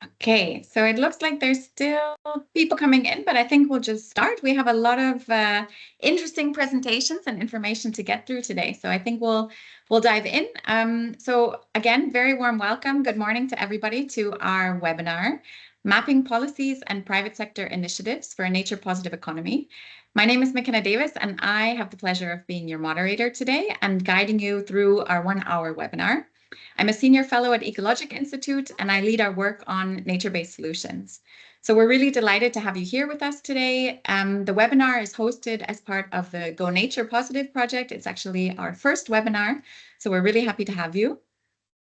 Okay, so it looks like there's still people coming in, but I think we'll just start. We have a lot of interesting presentations and information to get through today, so I think we'll dive in. So again, very warm welcome. Good morning to everybody to our webinar, Mapping Policies and Private Sector Initiatives for a Nature-Positive Economy. My name is McKenna Davis, and I have the pleasure of being your moderator today and guiding you through our 1-hour webinar. I'm a senior fellow at Ecologic Institute, and I lead our work on nature-based solutions. So we're really delighted to have you here with us today. The webinar is hosted as part of the GoNaturePositive project. It's actually our first webinar, so we're really happy to have you.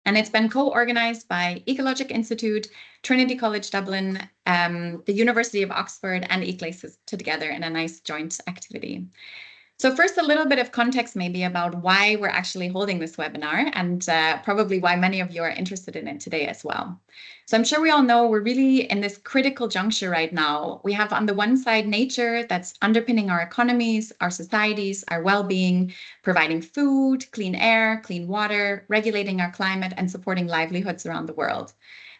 And it's been co-organized by Ecologic Institute, Trinity College Dublin, the University of Oxford, and ICLEI together in a nice joint activity. So first, a little bit of context maybe about why we're actually holding this webinar and probably why many of you are interested in it today as well. So I'm sure we all know we're really in this critical juncture right now. We have on the one side nature that's underpinning our economies, our societies, our well-being, providing food, clean air, clean water, regulating our climate, and supporting livelihoods around the world.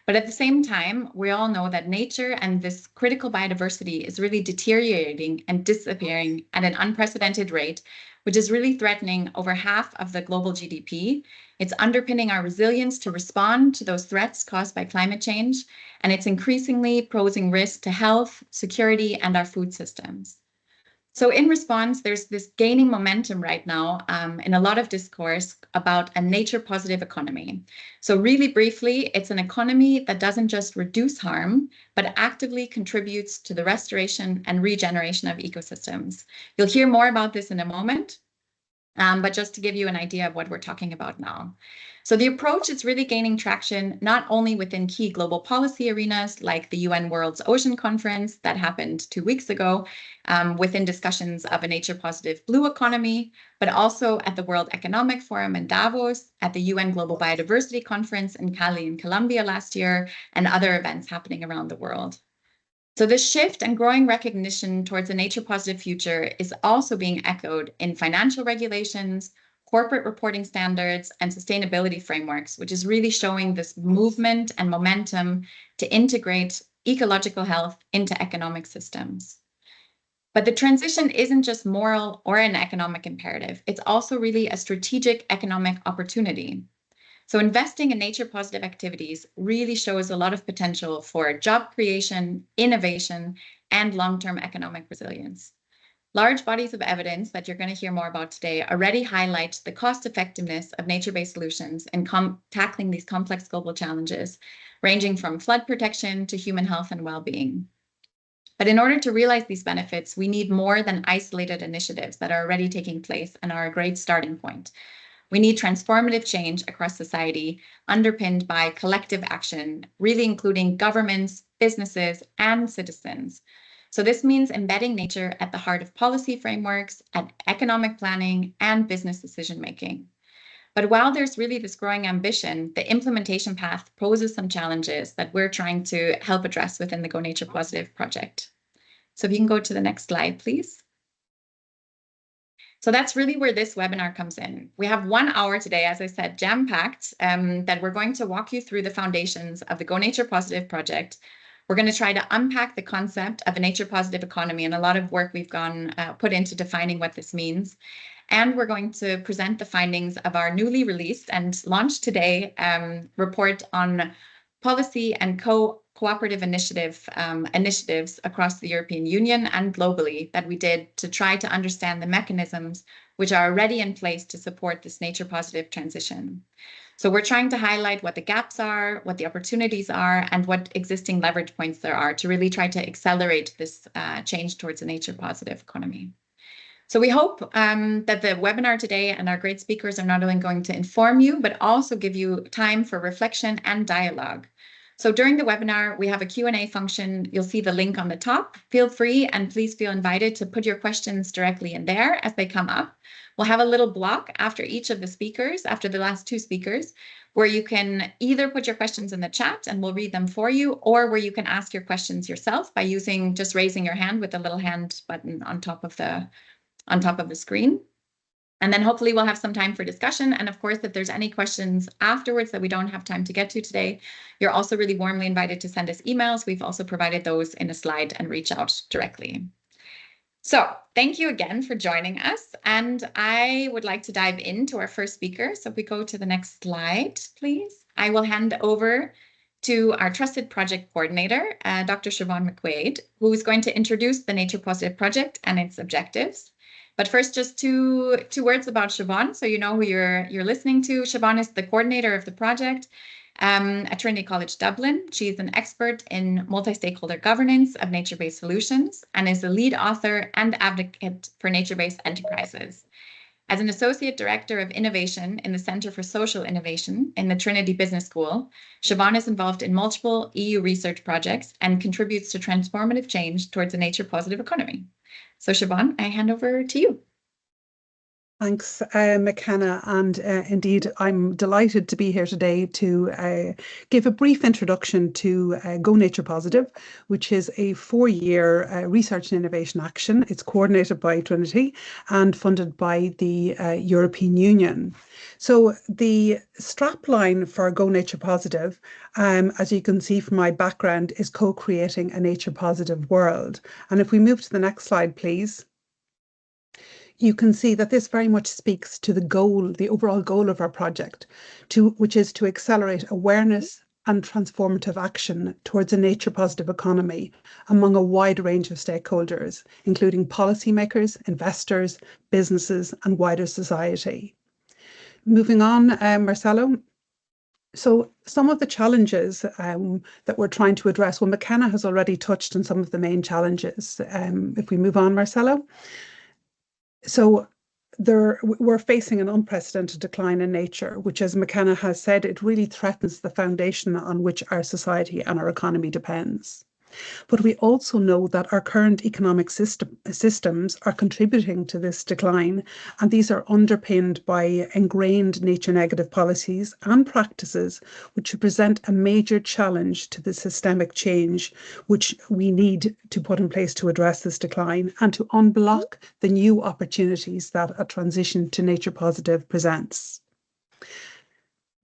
But at the same time, we all know that nature and this critical biodiversity is really deteriorating and disappearing at an unprecedented rate, which is really threatening over half of the global GDP. It's underpinning our resilience to respond to those threats caused by climate change, and it's increasingly posing risk to health, security, and our food systems. So in response, there's this gaining momentum right now in a lot of discourse about a nature-positive economy. So really briefly, it's an economy that doesn't just reduce harm, but actively contributes to the restoration and regeneration of ecosystems. You'll hear more about this in a moment. But just to give you an idea of what we're talking about now. So the approach is really gaining traction, not only within key global policy arenas like the UN World's Ocean Conference that happened 2 weeks ago, within discussions of a nature-positive blue economy, but also at the World Economic Forum in Davos, at the UN Global Biodiversity Conference in Cali in Colombia last year, and other events happening around the world. So this shift and growing recognition towards a nature-positive future is also being echoed in financial regulations, corporate reporting standards, and sustainability frameworks, which is really showing this movement and momentum to integrate ecological health into economic systems. But the transition isn't just moral or an economic imperative. It's also really a strategic economic opportunity. So investing in nature-positive activities really shows a lot of potential for job creation, innovation, and long-term economic resilience. Large bodies of evidence that you're going to hear more about today already highlight the cost-effectiveness of nature-based solutions in tackling these complex global challenges, ranging from flood protection to human health and well-being. But in order to realize these benefits, we need more than isolated initiatives that are already taking place and are a great starting point. We need transformative change across society, underpinned by collective action, really including governments, businesses, and citizens. So this means embedding nature at the heart of policy frameworks, at economic planning, and business decision-making. But while there's really this growing ambition, the implementation path poses some challenges that we're trying to help address within the GoNaturePositive project. So if you can go to the next slide, please. So that's really where this webinar comes in. We have 1 hour today, as I said, jam-packed, that we're going to walk you through the foundations of the GoNaturePositive project. We're going to try to unpack the concept of a nature-positive economy, and a lot of work we've put into defining what this means. And we're going to present the findings of our newly released and launched today report on policy and cooperative initiatives across the European Union and globally that we did to try to understand the mechanisms which are already in place to support this nature-positive transition. So we're trying to highlight what the gaps are, what the opportunities are, and what existing leverage points there are to really try to accelerate this change towards a nature-positive economy. So we hope that the webinar today and our great speakers are not only going to inform you, but also give you time for reflection and dialogue. So during the webinar, we have a Q&A function. You'll see the link on the top. Feel free and please feel invited to put your questions directly in there as they come up. We'll have a little block after each of the speakers, after the last 2 speakers, where you can either put your questions in the chat and we'll read them for you, or where you can ask your questions yourself by just raising your hand with the little hand button on top of the screen. And then hopefully we'll have some time for discussion. And of course, if there's any questions afterwards that we don't have time to get to today, you're also really warmly invited to send us emails. We've also provided those in a slide and reach out directly. So thank you again for joining us. And I would like to dive into our first speaker. So if we go to the next slide, please, I will hand over to our trusted project coordinator, Dr. Siobhan McQuaid, who is going to introduce the Nature Positive project and its objectives. But first, just two words about Siobhan, so you know who you're listening to. Siobhan is the coordinator of the project at Trinity College Dublin. She's an expert in multi-stakeholder governance of nature-based solutions and is the lead author and advocate for nature-based enterprises. As an associate director of innovation in the Centre for Social Innovation in the Trinity Business School, Siobhan is involved in multiple EU research projects and contributes to transformative change towards a nature-positive economy. So Siobhan, I hand over to you. Thanks, McKenna, and indeed I'm delighted to be here today to give a brief introduction to GoNaturePositive, which is a 4-year research and innovation action. It's coordinated by Trinity and funded by the European Union. So the strapline for GoNaturePositive, as you can see from my background, is co-creating a nature-positive world. And if we move to the next slide, please. You can see that this very much speaks to the goal, the overall goal of our project, which is to accelerate awareness and transformative action towards a nature-positive economy among a wide range of stakeholders, including policymakers, investors, businesses, and wider society. Moving on, Marcelo. So some of the challenges that we're trying to address, well, McKenna has already touched on some of the main challenges. If we move on, Marcelo. So we're facing an unprecedented decline in nature, which, as McKenna has said, it really threatens the foundation on which our society and our economy depends. But we also know that our current economic systems are contributing to this decline, and these are underpinned by ingrained nature negative policies and practices which present a major challenge to the systemic change which we need to put in place to address this decline and to unblock the new opportunities that a transition to nature positive presents.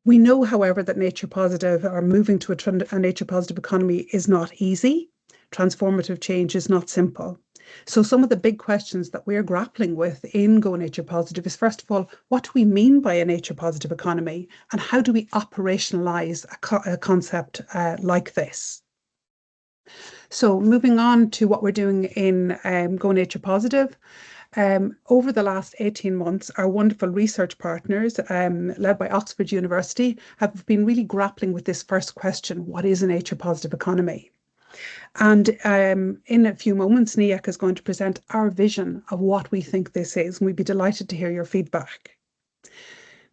We know, however, that nature positive or moving to a nature positive economy is not easy. Transformative change is not simple. So some of the big questions that we're grappling with in GoNaturePositive is, first of all, what do we mean by a nature positive economy, and how do we operationalize a concept like this? So moving on to what we're doing in GoNaturePositive. Over the last 18 months, our wonderful research partners, led by Oxford University, have been really grappling with this first question: what is a nature positive economy? And in a few moments, Niek is going to present our vision of what we think this is, and we'd be delighted to hear your feedback.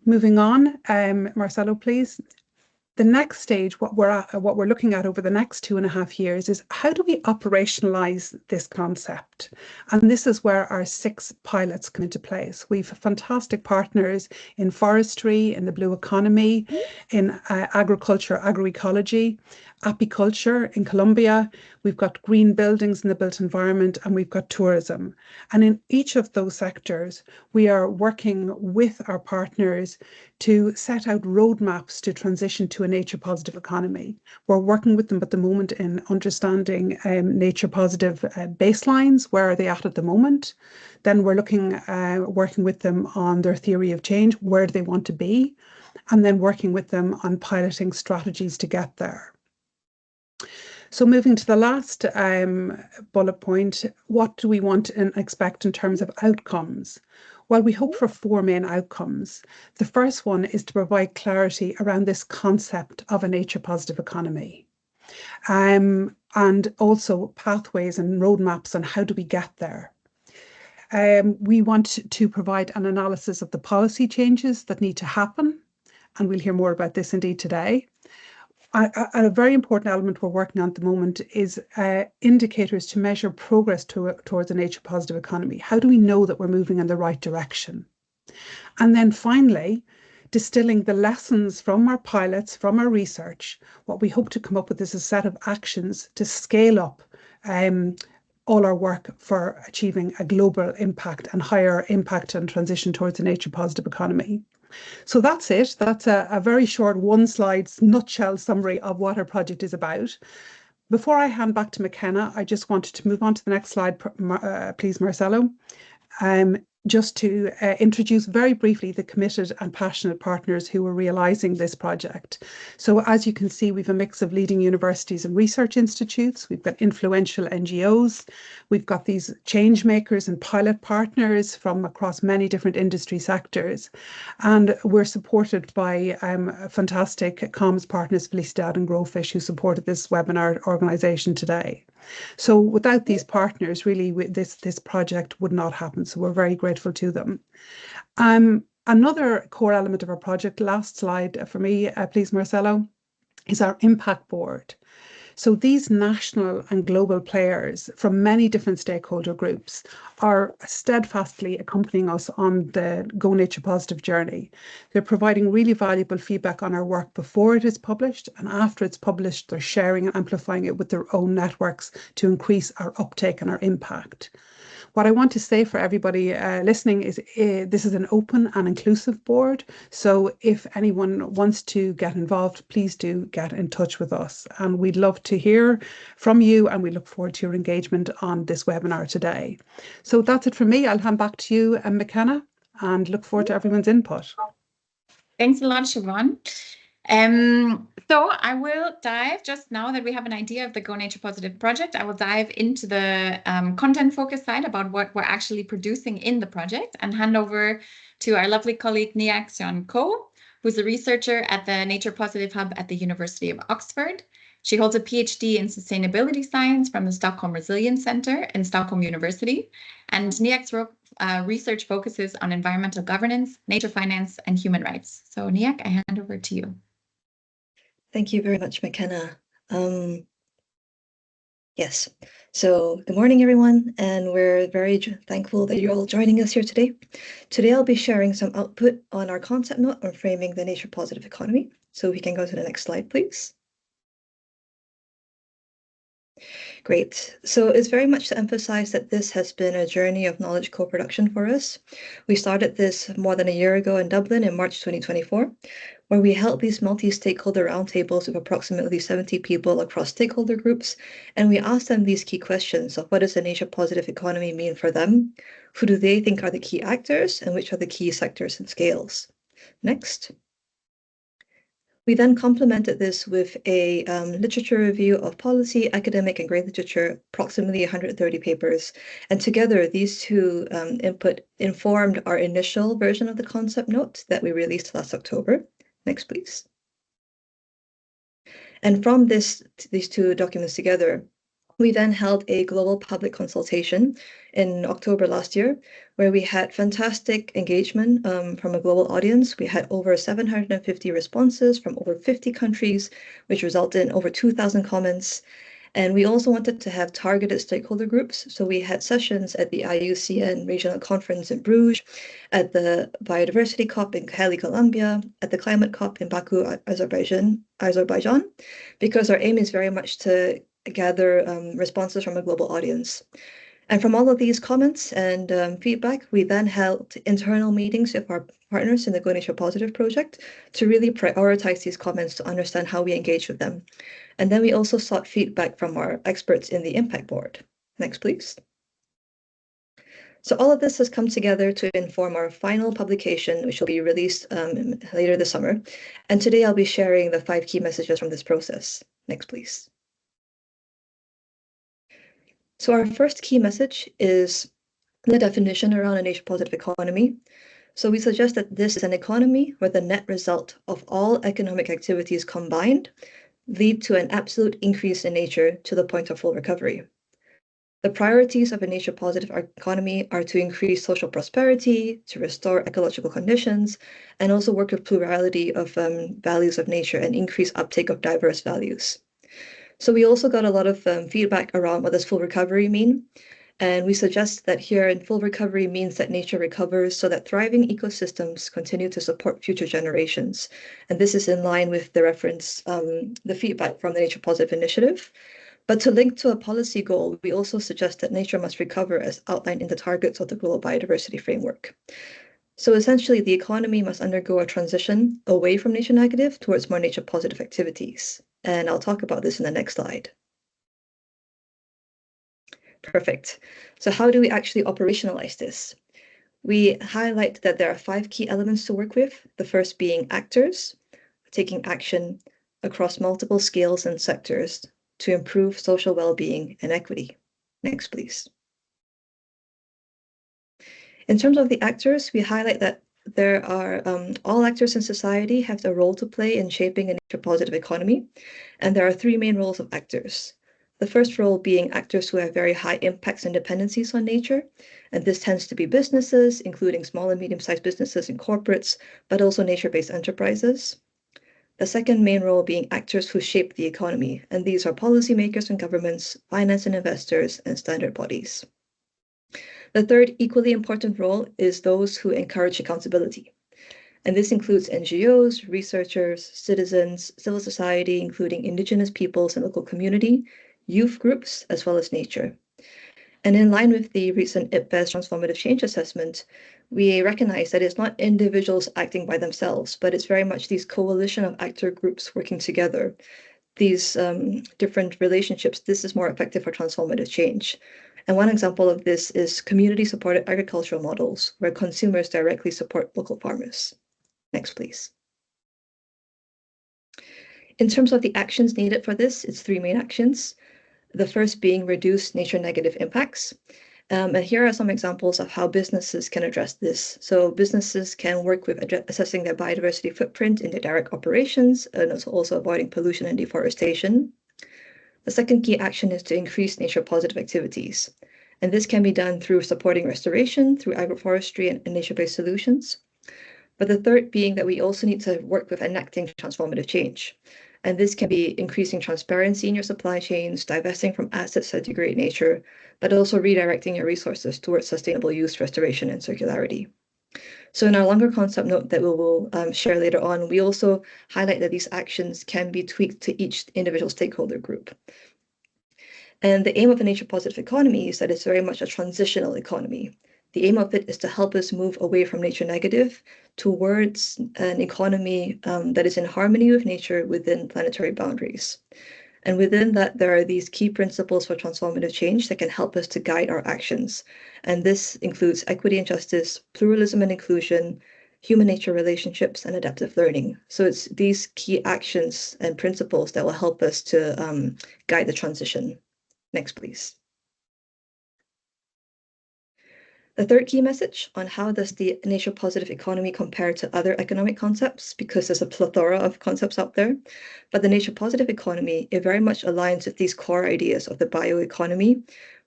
Moving on, Marcelo, please. The next stage, what we're looking at over the next 2.5 years, is how do we operationalize this concept? And this is where our 6 pilots come into place. We've fantastic partners in forestry, in the blue economy, in agriculture, agroecology, apiculture in Colombia. We've got green buildings in the built environment, and we've got tourism. And in each of those sectors, we are working with our partners to set out roadmaps to transition to a nature positive economy. We're working with them at the moment in understanding nature positive baselines. Where are they at the moment? Then we're working with them on their theory of change. Where do they want to be? And then working with them on piloting strategies to get there. So moving to the last bullet point, what do we want and expect in terms of outcomes? Well, we hope for 4 main outcomes. The first one is to provide clarity around this concept of a nature positive economy, and also pathways and roadmaps on how do we get there. We want to provide an analysis of the policy changes that need to happen, and we'll hear more about this indeed today. A very important element we're working on at the moment is indicators to measure progress towards a nature positive economy. How do we know that we're moving in the right direction? And then finally, distilling the lessons from our pilots, from our research, what we hope to come up with is a set of actions to scale up all our work for achieving a global impact and higher impact and transition towards a nature positive economy. So that's it. That's a very short one slide nutshell summary of what our project is about. Before I hand back to McKenna, I just wanted to move on to the next slide, please, Marcelo. Just to introduce very briefly the committed and passionate partners who are realising this project. So as you can see, we've a mix of leading universities and research institutes. We've got influential NGOs. We've got these change makers and pilot partners from across many different industry sectors. And we're supported by fantastic comms partners, Felicidad and Growfish, who supported this webinar organisation today. So without these partners, really, this project would not happen. So we're very grateful to them. Another core element of our project, last slide for me, please, Marcelo, is our impact board. So these national and global players from many different stakeholder groups are steadfastly accompanying us on the GoNaturePositive journey. They're providing really valuable feedback on our work before it is published, and after it's published, they're sharing and amplifying it with their own networks to increase our uptake and our impact. What I want to say for everybody listening is this is an open and inclusive board. So if anyone wants to get involved, please do get in touch with us. And we'd love to hear from you, and we look forward to your engagement on this webinar today. So that's it from me. I'll hand back to you, McKenna, and look forward to everyone's input. Thanks a lot, Siobhan. So I will dive, just now that we have an idea of the GoNaturePositive project, I will dive into the content focus side about what we're actually producing in the project, and hand over to our lovely colleague Niak Seon-Ko, who's a researcher at the NaturePositive Hub at the University of Oxford. She holds a PhD in sustainability science from the Stockholm Resilience Center in Stockholm University. And Niak's research focuses on environmental governance, nature finance, and human rights. So Niak, I hand over to you. Thank you very much, McKenna. Yes, so good morning, everyone, and we're very thankful that you're all joining us here today. Today, I'll be sharing some output on our concept note on framing the nature positive economy. So we can go to the next slide, please. Great. So it's very much to emphasize that this has been a journey of knowledge co-production for us. We started this more than a year ago in Dublin in March 2024, where we held these multi-stakeholder roundtables with approximately 70 people across stakeholder groups, and we asked them these key questions of what does a nature-positive economy mean for them, who do they think are the key actors, and which are the key sectors and scales. Next. We then complemented this with a literature review of policy, academic, and grade literature, approximately 130 papers. And together, these two input informed our initial version of the concept note that we released last October. Next, please. And from these two documents together, we then held a global public consultation in October last year, where we had fantastic engagement from a global audience. We had over 750 responses from over 50 countries, which resulted in over 2,000 comments. And we also wanted to have targeted stakeholder groups. So we had sessions at the IUCN Regional Conference in Bruges, at the Biodiversity COP in Cali, Colombia, at the Climate COP in Baku, Azerbaijan, because our aim is very much to gather responses from a global audience. And from all of these comments and feedback, we then held internal meetings with our partners in the GoNaturePositive project to really prioritize these comments to understand how we engage with them. And then we also sought feedback from our experts in the impact board. Next, please. So all of this has come together to inform our final publication, which will be released later this summer. And today I'll be sharing the 5 key messages from this process. Next, please. So our first key message is the definition around a nature-positive economy. So we suggest that this is an economy where the net result of all economic activities combined lead to an absolute increase in nature to the point of full recovery. The priorities of a nature-positive economy are to increase social prosperity, to restore ecological conditions, and also work with plurality of values of nature and increase uptake of diverse values. So we also got a lot of feedback around what does full recovery mean. And we suggest that here in full recovery means that nature recovers so that thriving ecosystems continue to support future generations. And this is in line with the reference, the feedback from the NaturePositive initiative, But to link to a policy goal, we also suggest that nature must recover as outlined in the targets of the Global Biodiversity Framework. So essentially, the economy must undergo a transition away from nature negative towards more nature positive activities. And I'll talk about this in the next slide. Perfect. So how do we actually operationalize this? We highlight that there are 5 key elements to work with, the first being actors, taking action across multiple scales and sectors to improve social well-being and equity. Next, please. In terms of the actors, we highlight that there are all actors in society have a role to play in shaping a nature-positive economy, and there are 3 main roles of actors. The first role being actors who have very high impacts and dependencies on nature, and this tends to be businesses, including small and medium-sized businesses and corporates, but also nature-based enterprises. The second main role being actors who shape the economy, and these are policymakers and governments, finance and investors, and standard bodies. The third equally important role is those who encourage accountability. And this includes NGOs, researchers, citizens, civil society, including indigenous peoples and local community, youth groups, as well as nature. And in line with the recent IPBES Transformative Change Assessment, we recognize that it's not individuals acting by themselves, but it's very much these coalition of actor groups working together. These different relationships, this is more effective for transformative change. And one example of this is community-supported agricultural models, where consumers directly support local farmers. Next, please. In terms of the actions needed for this, it's 3 main actions. The first being reduce nature negative impacts. And here are some examples of how businesses can address this. So businesses can work with assessing their biodiversity footprint in their direct operations, and also avoiding pollution and deforestation. The second key action is to increase nature positive activities. And this can be done through supporting restoration, through agroforestry and nature-based solutions. But the third being that we also need to work with enacting transformative change. And this can be increasing transparency in your supply chains, divesting from assets that degrade nature, but also redirecting your resources towards sustainable use, restoration, and circularity. So in our longer concept note that we will share later on, we also highlight that these actions can be tweaked to each individual stakeholder group. And the aim of a nature-positive economy is that it's very much a transitional economy. The aim of it is to help us move away from nature negative towards an economy that is in harmony with nature within planetary boundaries. And within that, there are these key principles for transformative change that can help us to guide our actions. And this includes equity and justice, pluralism and inclusion, human-nature relationships, and adaptive learning. So it's these key actions and principles that will help us to guide the transition. Next, please. The third key message on how does the nature-positive economy compare to other economic concepts, because there's a plethora of concepts out there. But the nature-positive economy, it very much aligns with these core ideas of the bioeconomy,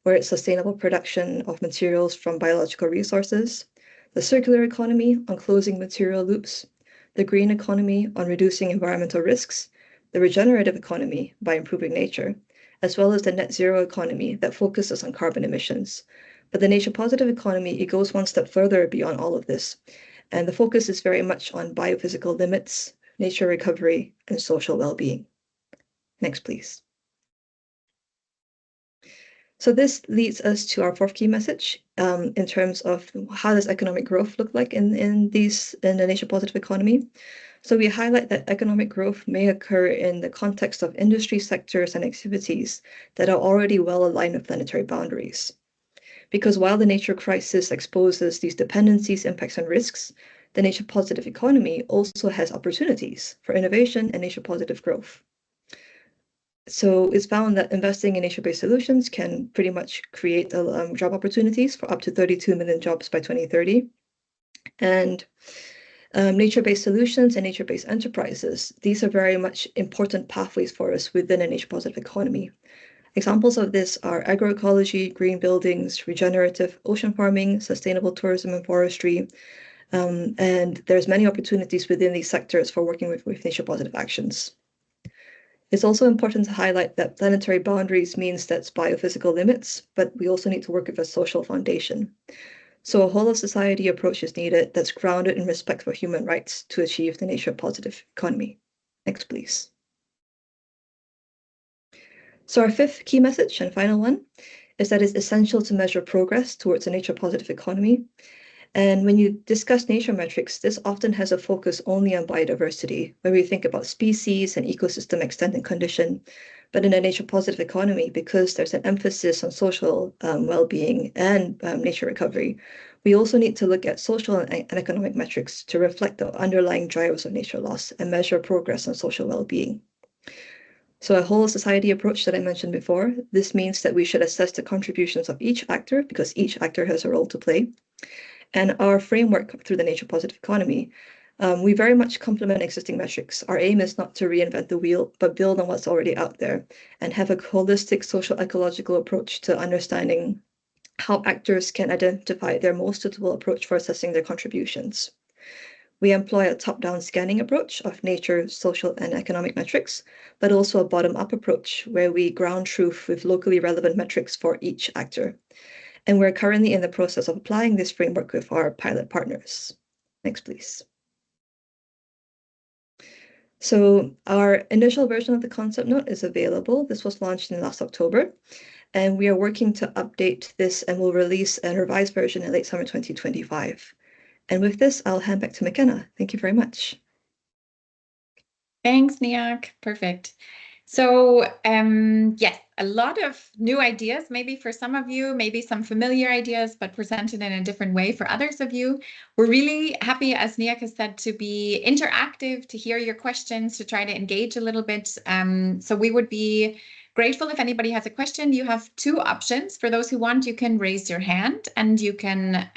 where it's sustainable production of materials from biological resources, the circular economy on closing material loops, the green economy on reducing environmental risks, the regenerative economy by improving nature, as well as the net zero economy that focuses on carbon emissions. But the nature-positive economy, it goes one step further beyond all of this. And the focus is very much on biophysical limits, nature recovery, and social well-being. Next, please. So this leads us to our fourth key message in terms of how does economic growth look like in the nature-positive economy. So we highlight that economic growth may occur in the context of industry sectors and activities that are already well aligned with planetary boundaries. Because while the nature crisis exposes these dependencies, impacts, and risks, the nature-positive economy also has opportunities for innovation and nature-positive growth. So it's found that investing in nature-based solutions can pretty much create job opportunities for up to 32 million jobs by 2030. And nature-based solutions and nature-based enterprises, these are very much important pathways for us within a nature-positive economy. Examples of this are agroecology, green buildings, regenerative ocean farming, sustainable tourism and forestry. And there's many opportunities within these sectors for working with nature-positive actions. It's also important to highlight that planetary boundaries means that's biophysical limits, but we also need to work with a social foundation. So a whole of society approach is needed that's grounded in respect for human rights to achieve the nature-positive economy. Next, please. So our fifth key message and final one is that it's essential to measure progress towards a nature-positive economy. And when you discuss nature metrics, this often has a focus only on biodiversity, where we think about species and ecosystem extent and condition. But in a nature-positive economy, because there's an emphasis on social well-being and nature recovery, we also need to look at social and economic metrics to reflect the underlying drivers of nature loss and measure progress on social well-being. So a whole society approach that I mentioned before, this means that we should assess the contributions of each actor because each actor has a role to play. And our framework through the nature positive economy, we very much complement existing metrics. Our aim is not to reinvent the wheel, but build on what's already out there and have a holistic social ecological approach to understanding how actors can identify their most suitable approach for assessing their contributions. We employ a top-down scanning approach of nature, social, and economic metrics, but also a bottom-up approach where we ground truth with locally relevant metrics for each actor. And we're currently in the process of applying this framework with our pilot partners. Next, please. So our initial version of the concept note is available. This was launched in last October, and we are working to update this and will release a revised version in late summer 2025. And with this, I'll hand back to McKenna. Thank you very much. Thanks, Niak. Perfect. So yes, a lot of new ideas, maybe for some of you, maybe some familiar ideas, but presented in a different way for others of you. We're really happy, as Niak has said, to be interactive, to hear your questions, to try to engage a little bit. So we would be grateful if anybody has a question. You have two options. For those who want, you can raise your hand and you can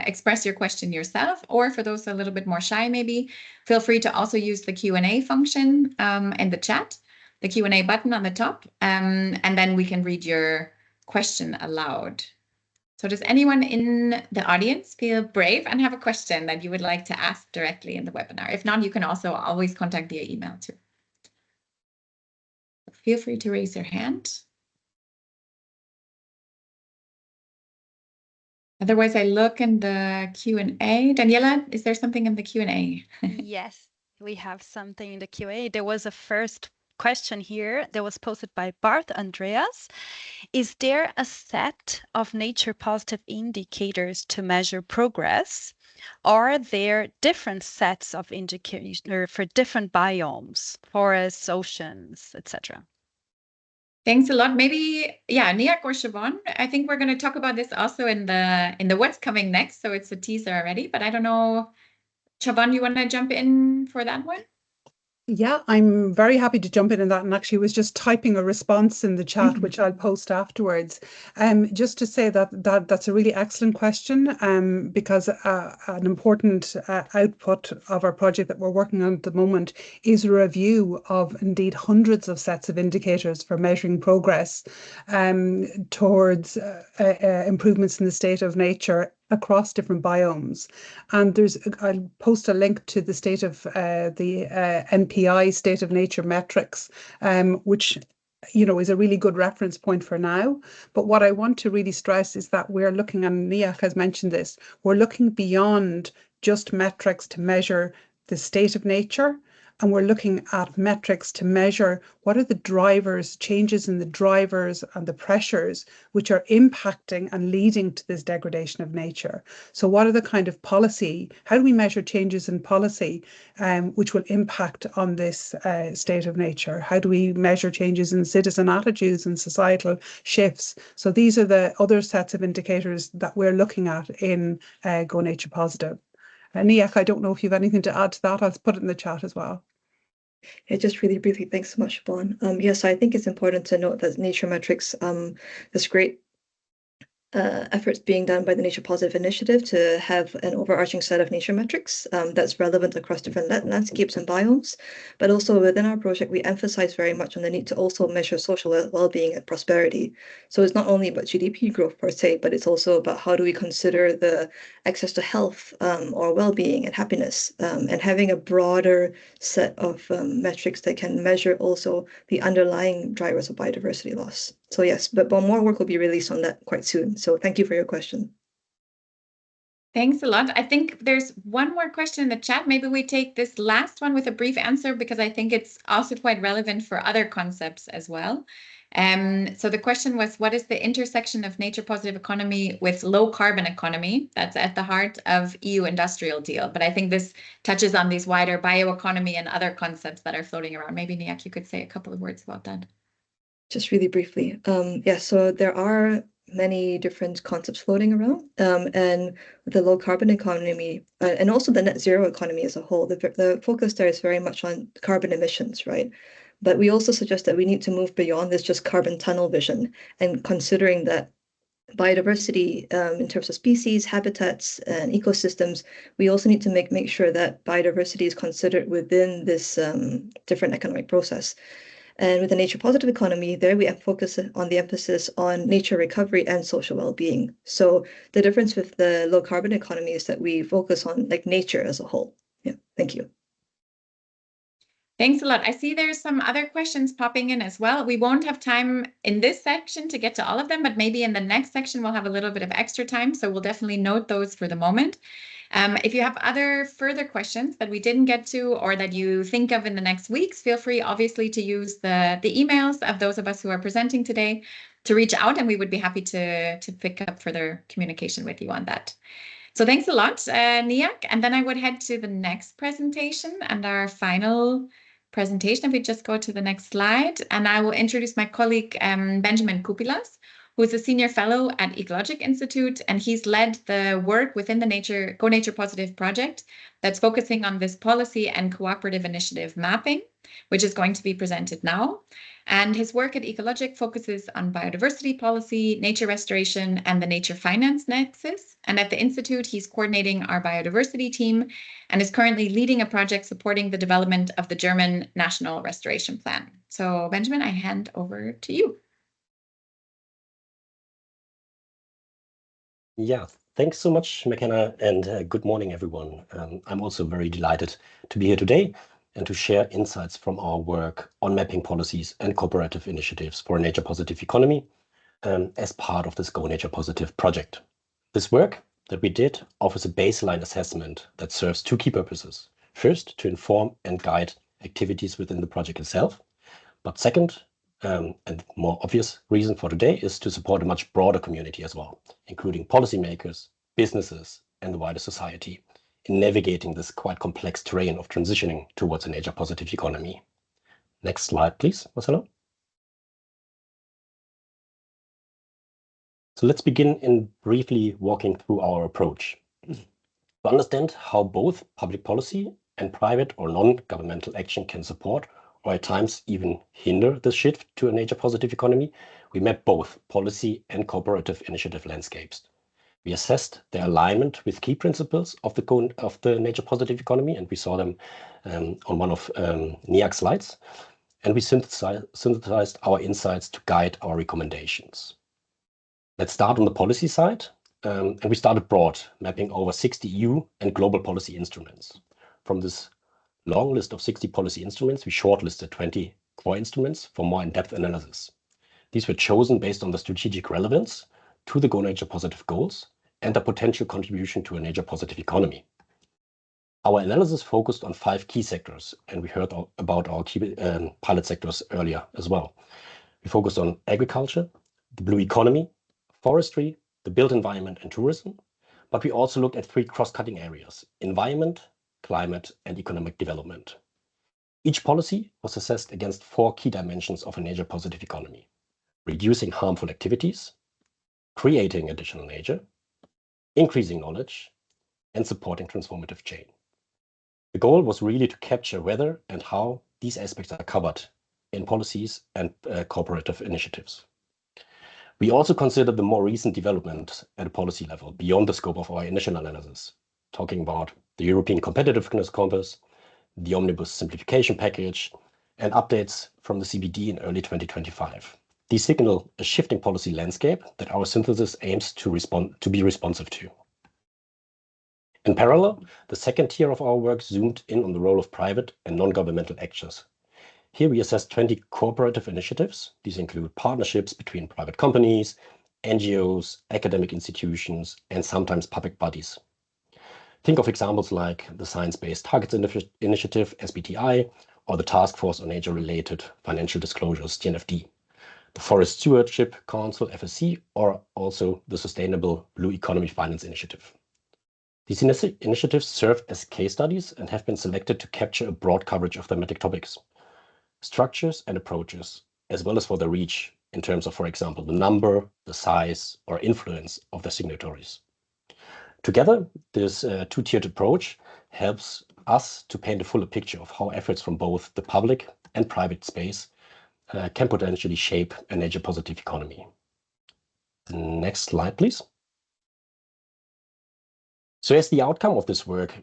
express your question yourself. Or for those a little bit more shy, maybe, feel free to also use the Q&A function in the chat, the Q&A button on the top, and then we can read your question aloud. So does anyone in the audience feel brave and have a question that you would like to ask directly in the webinar? If not, you can also always contact via email too. Feel free to raise your hand. Otherwise, I look in the Q&A. Daniela, is there something in the Q&A? Yes, we have something in the Q&A. There was a first question here that was posted by Bart Andreas. Is there a set of nature positive indicators to measure progress? Are there different sets of indicators for different biomes, forests, oceans, etc.? Thanks a lot. Maybe, yeah, Niak or Siobhan. I think we're going to talk about this also in the what's coming next. So it's a teaser already, but I don't know. Siobhan, you want to jump in for that one? Yeah, I'm very happy to jump in that, and actually was just typing a response in the chat, which I'll post afterwards. Just to say that's a really excellent question, because an important output of our project that we're working on at the moment is a review of indeed hundreds of sets of indicators for measuring progress towards improvements in the state of nature across different biomes. And I'll post a link to the state of the NPI State of Nature metrics, which is a really good reference point for now. But what I want to really stress is that we're looking, and Niak has mentioned this, we're looking beyond just metrics to measure the state of nature. And we're looking at metrics to measure what are the drivers, changes in the drivers and the pressures which are impacting and leading to this degradation of nature. So what are the kind of policy, how do we measure changes in policy which will impact on this state of nature? How do we measure changes in citizen attitudes and societal shifts? So these are the other sets of indicators that we're looking at in GoNaturePositive. Niak, I don't know if you have anything to add to that. I'll put it in the chat as well. Yeah, just really briefly, thanks so much, Siobhan. Yes, I think it's important to note that nature metrics, this great efforts being done by the Nature Positive Initiative to have an overarching set of nature metrics that's relevant across different landscapes and biomes. But also within our project, we emphasize very much on the need to also measure social well-being and prosperity. So it's not only about GDP growth per se, but it's also about how do we consider the access to health or well-being and happiness, and having a broader set of metrics that can measure also the underlying drivers of biodiversity loss. So yes, but more work will be released on that quite soon. So thank you for your question. Thanks a lot. I think there's one more question in the chat. Maybe we take this last one with a brief answer, because I think it's also quite relevant for other concepts as well. So the question was, what is the intersection of nature positive economy with low carbon economy? That's at the heart of EU industrial deal. But I think this touches on these wider bioeconomy and other concepts that are floating around. Maybe Niak, you could say a couple of words about that. Just really briefly. Yeah, so there are many different concepts floating around, and the low carbon economy and also the net zero economy as a whole, the focus there is very much on carbon emissions, right? But we also suggest that we need to move beyond this just carbon tunnel vision and considering that biodiversity in terms of species, habitats, and ecosystems, we also need to make sure that biodiversity is considered within this different economic process. And with the nature positive economy, there we focus on the emphasis on nature recovery and social well-being. So the difference with the low carbon economy is that we focus on like nature as a whole. Yeah, thank you. Thanks a lot. I see there's some other questions popping in as well. We won't have time in this section to get to all of them, but maybe in the next section we'll have a little bit of extra time. So we'll definitely note those for the moment. If you have other further questions that we didn't get to or that you think of in the next weeks, feel free obviously to use the emails of those of us who are presenting today to reach out, and we would be happy to pick up further communication with you on that. So thanks a lot, Niak. And then I would head to the next presentation and our final presentation. If we just go to the next slide, and I will introduce my colleague, Benjamin Kupilas, who is a senior fellow at Ecologic Institute, and he's led the work within the GoNaturePositive project that's focusing on this policy and cooperative initiative mapping, which is going to be presented now. And his work at Ecologic focuses on biodiversity policy, nature restoration, and the nature finance nexus. And at the Institute, he's coordinating our biodiversity team and is currently leading a project supporting the development of the German National Restoration Plan. So Benjamin, I hand over to you. Yeah, thanks so much, McKenna, and good morning, everyone. I'm also very delighted to be here today and to share insights from our work on mapping policies and cooperative initiatives for a nature-positive economy as part of this GoNaturePositive project. This work that we did offers a baseline assessment that serves two key purposes. First, to inform and guide activities within the project itself. But second, and more obvious reason for today is to support a much broader community as well, including policymakers, businesses, and the wider society in navigating this quite complex terrain of transitioning towards a nature-positive economy. Next slide, please, Marcelo. So let's begin in briefly walking through our approach. To understand how both public policy and private or non-governmental action can support or at times even hinder the shift to a nature-positive economy, we map both policy and cooperative initiative landscapes. We assessed their alignment with key principles of the nature-positive economy, and we saw them on one of Niak's slides, and we synthesized our insights to guide our recommendations. Let's start on the policy side, and we started broad, mapping over 60 EU and global policy instruments. From this long list of 60 policy instruments, we shortlisted 20 core instruments for more in-depth analysis. These were chosen based on the strategic relevance to the GoNaturePositive goals and the potential contribution to a nature-positive economy. Our analysis focused on 5 key sectors, and we heard about our key pilot sectors earlier as well. We focused on agriculture, the blue economy, forestry, the built environment, and tourism, but we also looked at 3 cross-cutting areas: environment, climate, and economic development. Each policy was assessed against 4 key dimensions of a nature-positive economy: reducing harmful activities, creating additional nature, increasing knowledge, and supporting transformative change. The goal was really to capture whether and how these aspects are covered in policies and cooperative initiatives. We also considered the more recent development at a policy level beyond the scope of our initial analysis, talking about the European Competitiveness Compass, the Omnibus Simplification Package, and updates from the CBD in early 2025. These signal a shifting policy landscape that our synthesis aims to be responsive to. In parallel, the second tier of our work zoomed in on the role of private and non-governmental actors. Here we assessed 20 cooperative initiatives. These include partnerships between private companies, NGOs, academic institutions, and sometimes public bodies. Think of examples like the Science Based Targets Initiative, SBTi, or the Task Force on Nature-Related Financial Disclosures, TNFD. the Forest Stewardship Council, FSC, or also the Sustainable Blue Economy Finance Initiative. These initiatives serve as case studies and have been selected to capture a broad coverage of thematic topics, structures, and approaches, as well as for the reach in terms of, for example, the number, the size, or influence of the signatories. Together, this two-tiered approach helps us to paint a fuller picture of how efforts from both the public and private space can potentially shape a nature-positive economy. The next slide, please. So as the outcome of this work,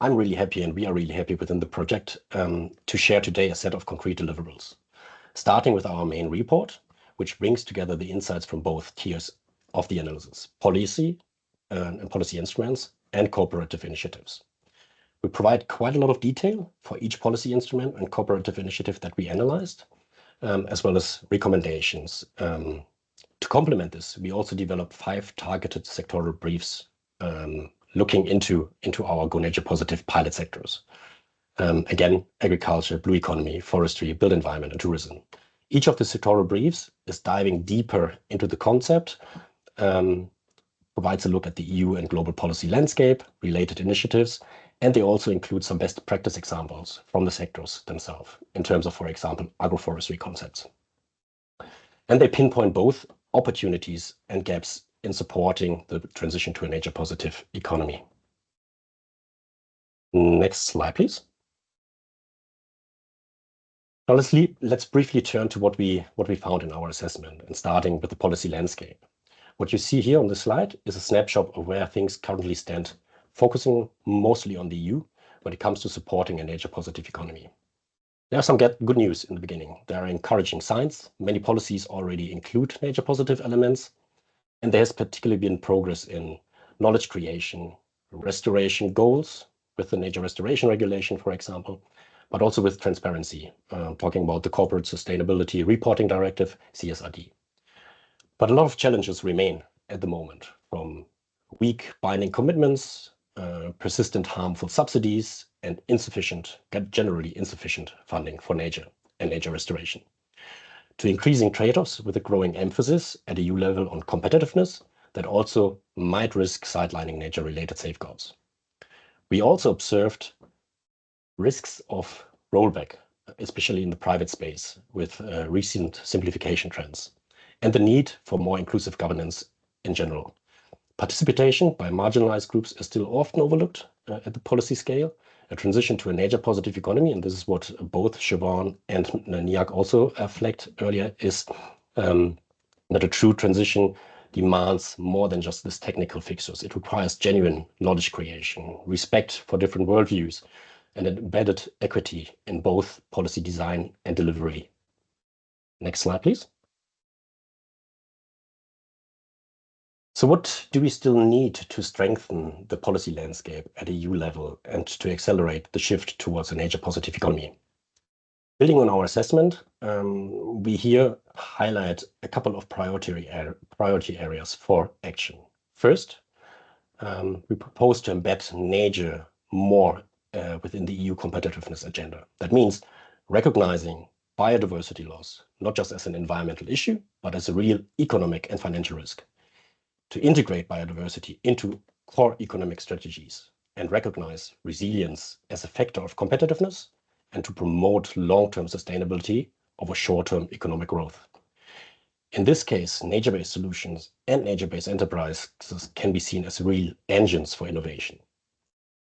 I'm really happy, and we are really happy within the project to share today a set of concrete deliverables, starting with our main report, which brings together the insights from both tiers of the analysis, policy and policy instruments, and cooperative initiatives. We provide quite a lot of detail for each policy instrument and cooperative initiative that we analyzed, as well as recommendations. To complement this, we also developed 5 targeted sectoral briefs looking into our GoNaturePositive pilot sectors. Again, agriculture, blue economy, forestry, built environment, and tourism. Each of the sectoral briefs is diving deeper into the concept, provides a look at the EU and global policy landscape, related initiatives, and they also include some best practice examples from the sectors themselves in terms of, for example, agroforestry concepts. And they pinpoint both opportunities and gaps in supporting the transition to a nature-positive economy. Next slide, please. Now let's briefly turn to what we found in our assessment, and starting with the policy landscape. What you see here on the slide is a snapshot of where things currently stand, focusing mostly on the EU when it comes to supporting a nature-positive economy. There are some good news in the beginning. There are encouraging signs. Many policies already include nature-positive elements, and there has particularly been progress in knowledge creation, restoration goals with the nature restoration regulation, for example, but also with transparency, talking about the Corporate Sustainability Reporting Directive, CSRD. But a lot of challenges remain at the moment, from weak binding commitments, persistent harmful subsidies, and generally insufficient funding for nature and nature restoration, to increasing trade-offs with a growing emphasis at EU level on competitiveness that also might risk sidelining nature-related safeguards. We also observed risks of rollback, especially in the private space, with recent simplification trends, and the need for more inclusive governance in general. Participation by marginalized groups is still often overlooked at the policy scale. A transition to a nature-positive economy, and this is what both Siobhan and Niak also flagged earlier, is that a true transition demands more than just this technical fixtures. It requires genuine knowledge creation, respect for different worldviews, and embedded equity in both policy design and delivery. Next slide, please. So what do we still need to strengthen the policy landscape at EU level and to accelerate the shift towards a nature-positive economy? Building on our assessment, we here highlight a couple of priority areas for action. First, we propose to embed nature more within the EU competitiveness agenda. That means recognizing biodiversity loss, not just as an environmental issue, but as a real economic and financial risk. To integrate biodiversity into core economic strategies and recognize resilience as a factor of competitiveness, and to promote long-term sustainability over short-term economic growth. In this case, nature-based solutions and nature-based enterprises can be seen as real engines for innovation.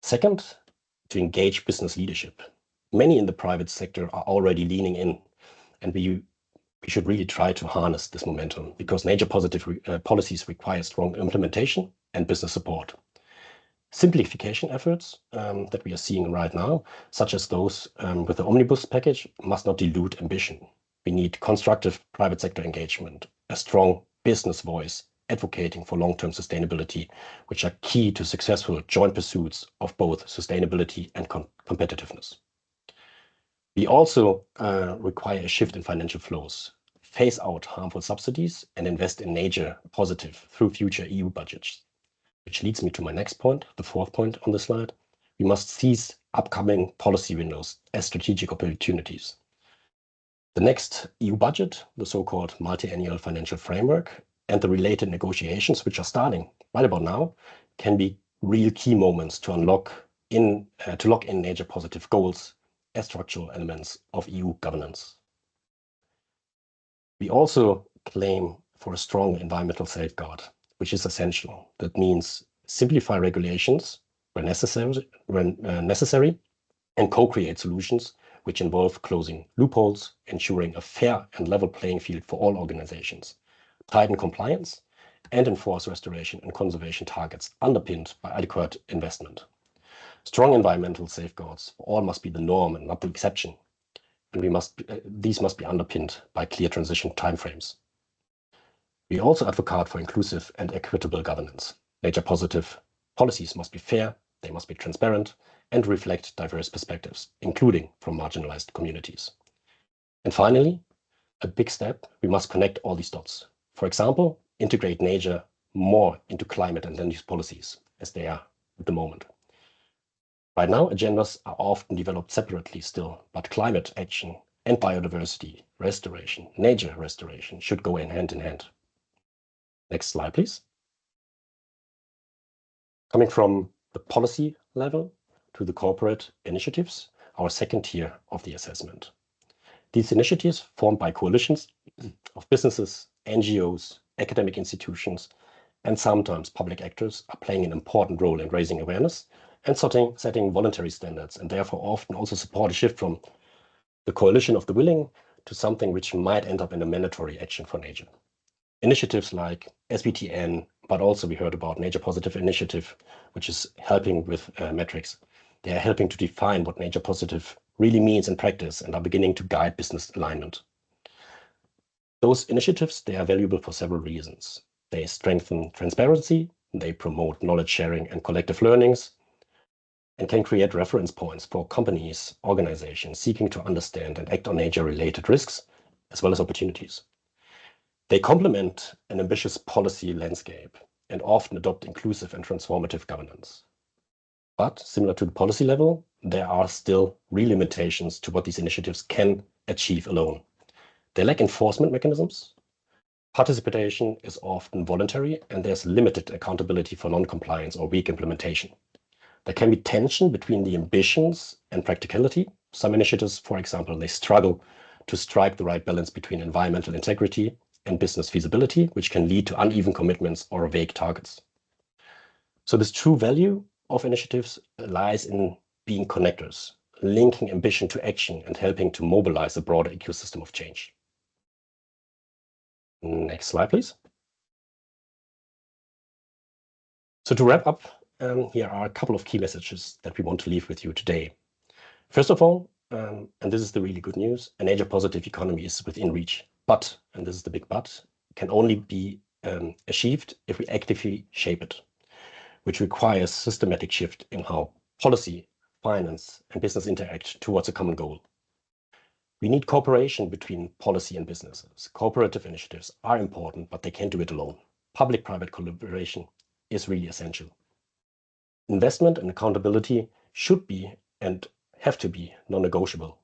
Second, to engage business leadership. Many in the private sector are already leaning in, and we should really try to harness this momentum, because nature-positive policies require strong implementation and business support. Simplification efforts that we are seeing right now, such as those with the Omnibus package, must not dilute ambition. We need constructive private sector engagement, a strong business voice advocating for long-term sustainability, which are key to successful joint pursuits of both sustainability and competitiveness. We also require a shift in financial flows, phase out harmful subsidies, and invest in nature positive through future EU budgets. Which leads me to my next point, the fourth point on the slide. We must seize upcoming policy windows as strategic opportunities. The next EU budget, the so-called multi-annual financial framework, and the related negotiations, which are starting right about now, can be real key moments to lock in nature positive goals as structural elements of EU governance. We also claim for a strong environmental safeguard, which is essential. That means simplify regulations when necessary, and co-create solutions which involve closing loopholes, ensuring a fair and level playing field for all organizations, tighten compliance, and enforce restoration and conservation targets underpinned by adequate investment. Strong environmental safeguards for all must be the norm and not the exception, and these must be underpinned by clear transition timeframes. We also advocate for inclusive and equitable governance. Nature-positive policies must be fair, they must be transparent, and reflect diverse perspectives, including from marginalized communities. And finally, a big step, we must connect all these dots. For example, integrate nature more into climate and land use policies, as they are at the moment. Right now, agendas are often developed separately still, but climate action and biodiversity restoration, nature restoration, should go hand in hand. Next slide, please. Coming from the policy level to the corporate initiatives, our second tier of the assessment. These initiatives, formed by coalitions of businesses, NGOs, academic institutions, and sometimes public actors, are playing an important role in raising awareness and setting voluntary standards, and therefore often also support a shift from the coalition of the willing to something which might end up in a mandatory action for nature. Initiatives like SBTN, but also we heard about Nature Positive Initiative, which is helping with metrics. They are helping to define what nature positive really means in practice and are beginning to guide business alignment. Those initiatives, they are valuable for several reasons. They strengthen transparency, they promote knowledge sharing and collective learnings, and can create reference points for companies, organizations seeking to understand and act on nature-related risks, as well as opportunities. They complement an ambitious policy landscape and often adopt inclusive and transformative governance. But similar to the policy level, there are still real limitations to what these initiatives can achieve alone. They lack enforcement mechanisms. Participation is often voluntary, and there's limited accountability for non-compliance or weak implementation. There can be tension between the ambitions and practicality. Some initiatives, for example, they struggle to strike the right balance between environmental integrity and business feasibility, which can lead to uneven commitments or vague targets. So this true value of initiatives lies in being connectors, linking ambition to action and helping to mobilize a broader ecosystem of change. Next slide, please. So to wrap up, here are a couple of key messages that we want to leave with you today. First of all, and this is the really good news, a nature-positive economy is within reach. But, and this is the big but, can only be achieved if we actively shape it, which requires systematic shift in how policy, finance, and business interact towards a common goal. We need cooperation between policy and businesses. Cooperative initiatives are important, but they can't do it alone. Public-private collaboration is really essential. Investment and accountability should be and have to be non-negotiable.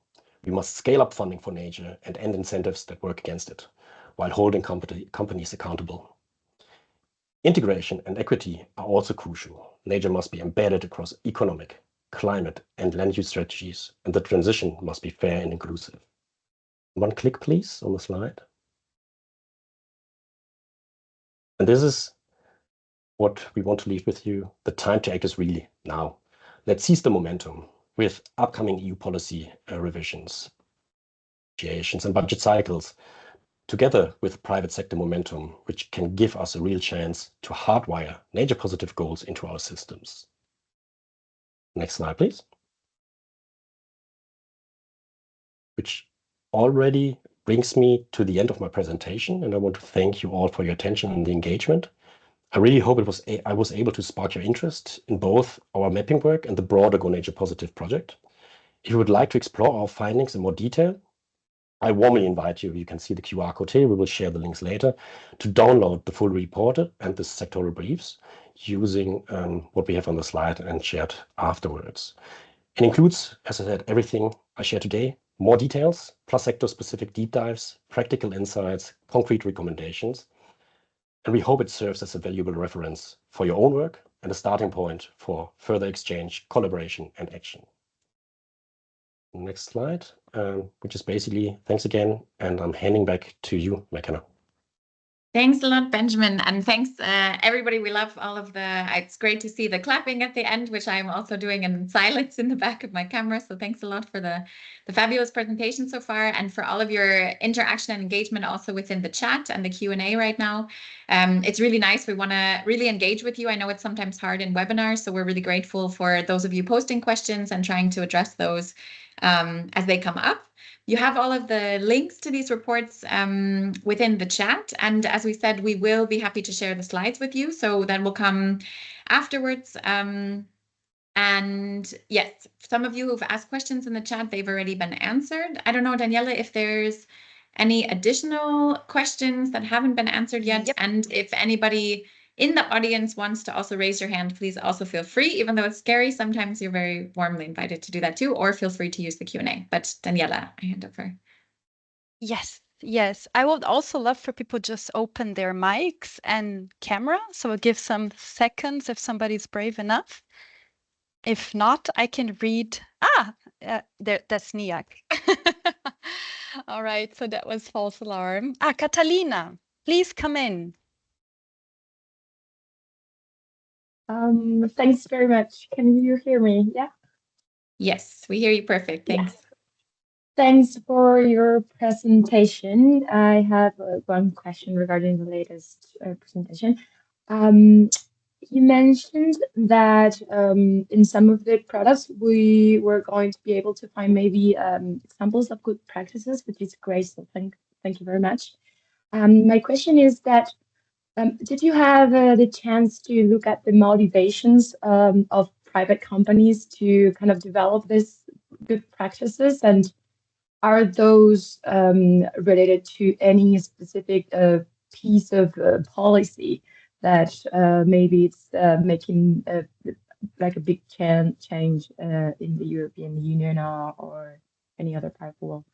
We must scale up funding for nature and end incentives that work against it, while holding companies accountable. Integration and equity are also crucial. Nature must be embedded across economic, climate, and land use strategies, and the transition must be fair and inclusive. One click, please, on the slide. And this is what we want to leave with you. The time to act is really now. Let's seize the momentum with upcoming EU policy revisions, negotiations, and budget cycles, together with private sector momentum, which can give us a real chance to hardwire nature-positive goals into our systems. Next slide, please. Which already brings me to the end of my presentation, and I want to thank you all for your attention and the engagement. I really hope I was able to spark your interest in both our mapping work and the broader GoNaturePositive project. If you would like to explore our findings in more detail, I warmly invite you, you can see the QR code here, we will share the links later, to download the full report and the sectoral briefs using what we have on the slide and shared afterwards. It includes, as I said, everything I share today, More details, plus sector-specific deep dives, practical insights, concrete recommendations. And we hope it serves as a valuable reference for your own work and a starting point for further exchange, collaboration, and action. Next slide, which is basically thanks again, and I'm handing back to you, McKenna. Thanks a lot, Benjamin, and thanks everybody. We love all of the, it's great to see the clapping at the end, which I'm also doing in silence in the back of my camera. So thanks a lot for the fabulous presentation so far, and for all of your interaction and engagement also within the chat and the Q&A right now. It's really nice. We want to really engage with you. I know it's sometimes hard in webinars, so we're really grateful for those of you posting questions and trying to address those as they come up. You have all of the links to these reports within the chat. And as we said, we will be happy to share the slides with you. So that will come afterwards. And yes, some of you who've asked questions in the chat, they've already been answered. I don't know, Daniela, if there's any additional questions that haven't been answered yet. Yep. And if anybody in the audience wants to also raise your hand, please also feel free. Even though it's scary, sometimes you're very warmly invited to do that too, or feel free to use the Q&A. But Daniela, I hand over. Yes. I would also love for people just open their mics and camera. So I'll give some seconds if somebody's brave enough. If not, I can read. That's Niak. All right, so that was false alarm. Catalina, please come in. Thanks very much. Can you hear me? Yeah? Yes, we hear you perfect. Thanks. Yeah. Thanks for your presentation. I have one question regarding the latest presentation. You mentioned that in some of the products, we were going to be able to find maybe examples of good practices, which is great. So thank you very much. My question is that did you have the chance to look at the motivations of private companies to kind of develop this good practices, and are those related to any specific piece of policy that maybe it's making like a big change in the European Union or any other part of the world?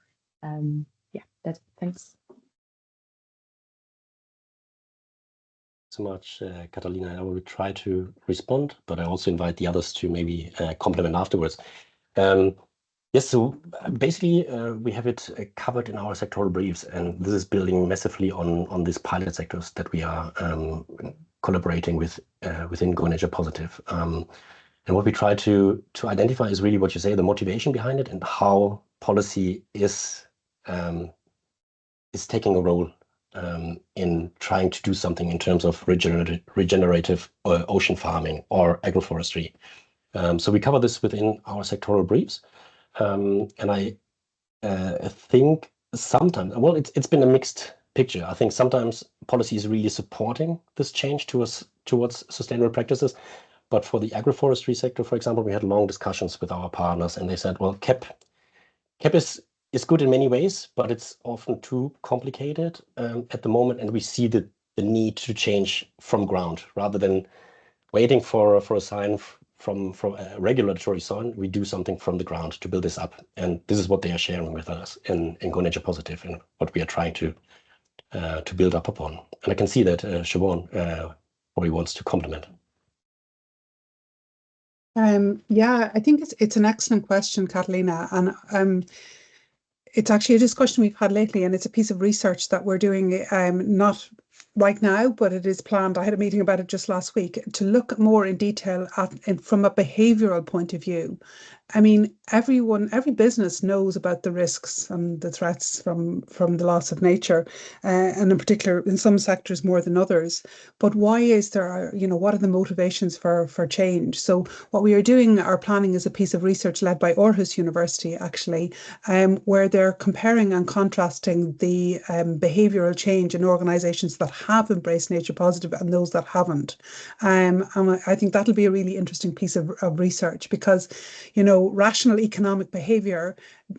Yeah, that's thanks. So much, Catalina. I will try to respond, but I also invite the others to maybe complement afterwards. Yes, so basically we have it covered in our sectoral briefs, and this is building massively on these pilot sectors that we are collaborating with within GoNaturePositive. And what we try to identify is really what you say, the motivation behind it, and how policy is taking a role in trying to do something in terms of regenerative ocean farming or agroforestry. So we cover this within our sectoral briefs. And I think sometimes, well, it's been a mixed picture. I think sometimes policy is really supporting this change towards sustainable practices. But for the agroforestry sector, for example, we had long discussions with our partners, and they said, well, CAP is good in many ways, but it's often too complicated at the moment, and we see the need to change from ground rather than waiting for a sign from a regulatory sign. We do something from the ground to build this up, and this is what they are sharing with us in GoNaturePositive and what we are trying to build up upon. And I can see that Siobhan probably wants to complement. Yeah, I think it's an excellent question, Catalina, and it's actually a discussion we've had lately, and it's a piece of research that we're doing, not right now, but it is planned. I had a meeting about it just last week to look more in detail from a behavioural point of view. I mean, every business knows about the risks and the threats from the loss of nature, and in particular in some sectors more than others. But why is there, what are the motivations for change? So what we are doing, our planning, is a piece of research led by Aarhus University, actually, where they're comparing and contrasting the behavioural change in organisations that have embraced nature positive and those that haven't. And I think that'll be a really interesting piece of research, because, rational economic behaviour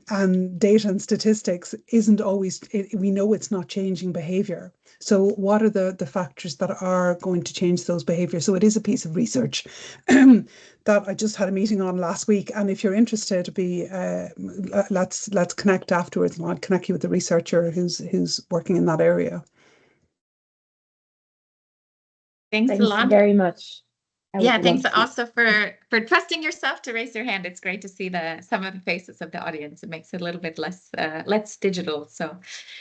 and data and statistics isn't always, we know it's not changing behaviour. So what are the factors that are going to change those behaviours? So it is a piece of research that I just had a meeting on last week. And if you're interested, let's connect afterwards, and I'll connect you with the researcher who's working in that area. Thanks a lot. Very much. Yeah, thanks also for trusting yourself to raise your hand. It's great to see some of the faces of the audience. It makes it a little bit less digital. So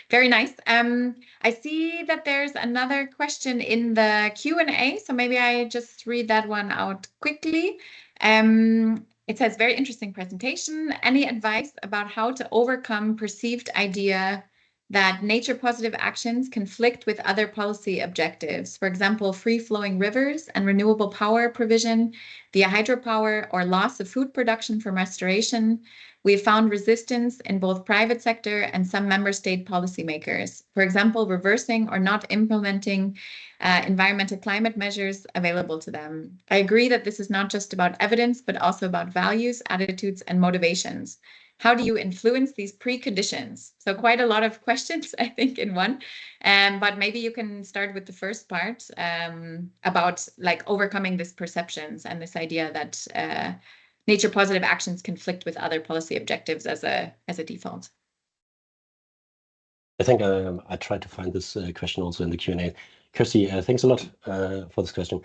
very nice. I see that there's another question in the Q&A. So maybe I just read that one out quickly. It says, very interesting presentation. Any advice about how to overcome perceived idea that nature-positive actions conflict with other policy objectives, for example, free-flowing rivers and renewable power provision via hydropower or loss of food production from restoration? We have found resistance in both private sector and some member state policymakers, for example, reversing or not implementing environmental climate measures available to them. I agree that this is not just about evidence, but also about values, attitudes, and motivations. How do you influence these preconditions? So quite a lot of questions, I think, in one. But maybe you can start with the first part about like overcoming these perceptions and this idea that nature positive actions conflict with other policy objectives as a default. I think I tried to find this question also in the Q&A. Kirsty, thanks a lot for this question.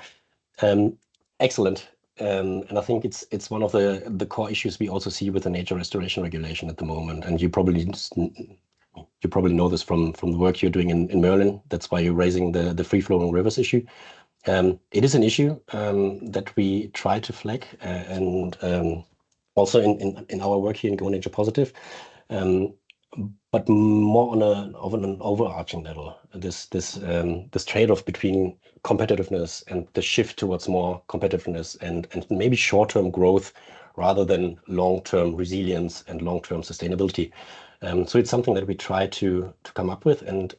Excellent. And I think it's one of the core issues we also see with the nature restoration regulation at the moment. And you probably know this from the work you're doing in Merlin. That's why you're raising the free-flowing rivers issue. It is an issue that we try to flag, and also in our work here in GoNaturePositive, but more on an overarching level. This trade-off between competitiveness and the shift towards more competitiveness and maybe short-term growth rather than long-term resilience and long-term sustainability. So it's something that we try to come up with. And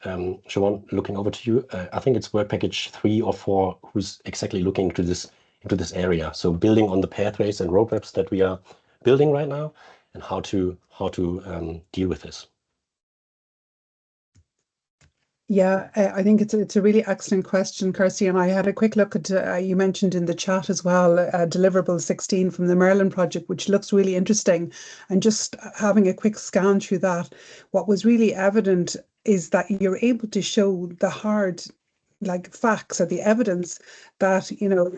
Siobhan, looking over to you, I think it's work package 3 or 4 who's exactly looking into this area. So building on the pathways and roadmaps that we are building right now, and how to deal with this. Yeah, I think it's a really excellent question, Kirsty. And I had a quick look at, you mentioned in the chat as well, deliverable 16 from the Merlin project, which looks really interesting. And just having a quick scan through that, what was really evident is that you're able to show the hard facts or the evidence that,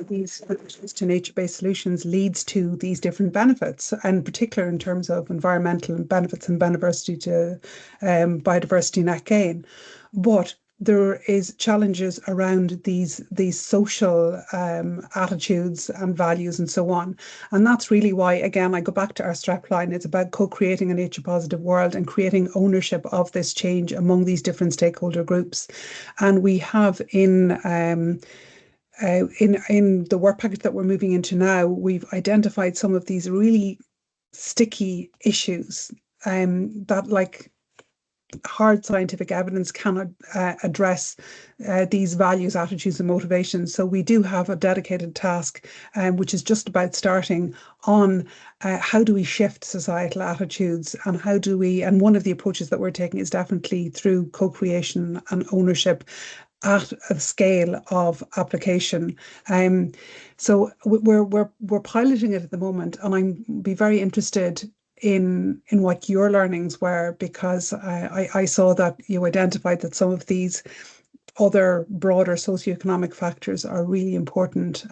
these approaches to nature-based solutions leads to these different benefits, and in particular in terms of environmental benefits and biodiversity to biodiversity net gain. But there is challenges around these social attitudes and values and so on. And that's really why, again, I go back to our strapline. It's about co-creating a nature positive world and creating ownership of this change among these different stakeholder groups. And we have in the work package that we're moving into now, we've identified some of these really sticky issues that hard scientific evidence cannot address these values, attitudes, and motivations. So we do have a dedicated task, which is just about starting on how do we shift societal attitudes, and and one of the approaches that we're taking is definitely through co-creation and ownership at a scale of application. So we're piloting it at the moment, and I'd be very interested in what your learnings were, because I saw that you identified that some of these other broader socioeconomic factors are really important.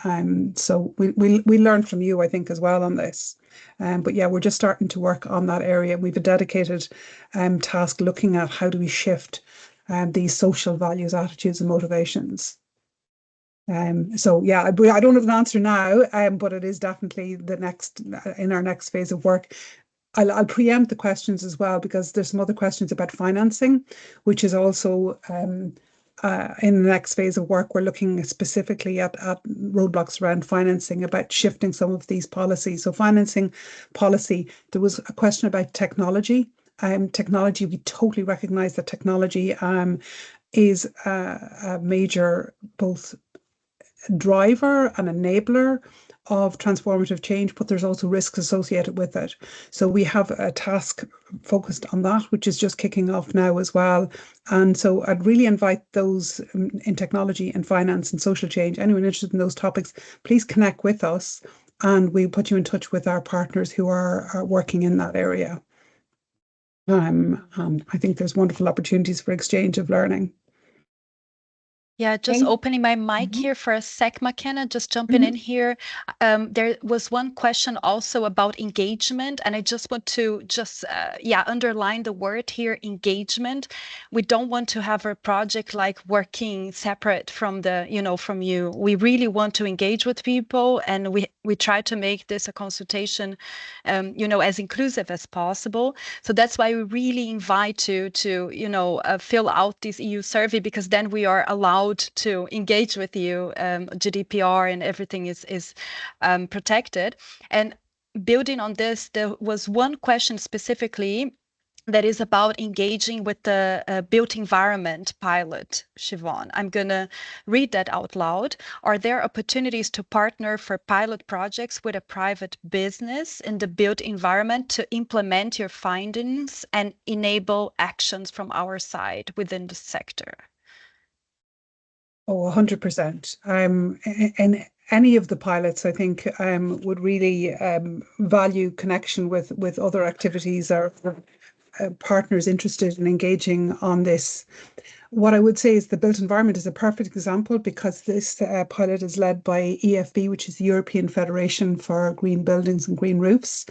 So we learn from you, I think, as well on this. But yeah, we're just starting to work on that area. We've a dedicated task looking at how do we shift these social values, attitudes, and motivations. So yeah, I don't have an answer now, but it is definitely in our next phase of work. I'll preempt the questions as well, because there's some other questions about financing, which is also in the next phase of work. We're looking specifically at roadblocks around financing, about shifting some of these policies. So financing policy, there was a question about technology. Technology, we totally recognize that technology is a major both driver and enabler of transformative change, but there's also risks associated with it. So we have a task focused on that, which is just kicking off now as well. And so I'd really invite those in technology and finance and social change, anyone interested in those topics, please connect with us and we'll put you in touch with our partners who are working in that area. I think there's wonderful opportunities for exchange of learning. Yeah, just opening my mic here for a sec, McKenna, just jumping in here. There was one question also about engagement, and I just want to underline the word here, engagement. We don't want to have a project like working separate from from you. We really want to engage with people, and we try to make this a consultation, as inclusive as possible. So that's why we really invite you to fill out this EU survey, because then we are allowed to engage with you. GDPR and everything is protected. And building on this, there was one question specifically that is about engaging with the built environment pilot, Siobhan. I'm going to read that out loud. Are there opportunities to partner for pilot projects with a private business in the built environment to implement your findings and enable actions from our side within the sector? Oh, 100%. And any of the pilots, I think, would really value connection with other activities or partners interested in engaging on this. What I would say is the built environment is a perfect example, because this pilot is led by EFB, which is the European Federation for Green Buildings and Green Roofs.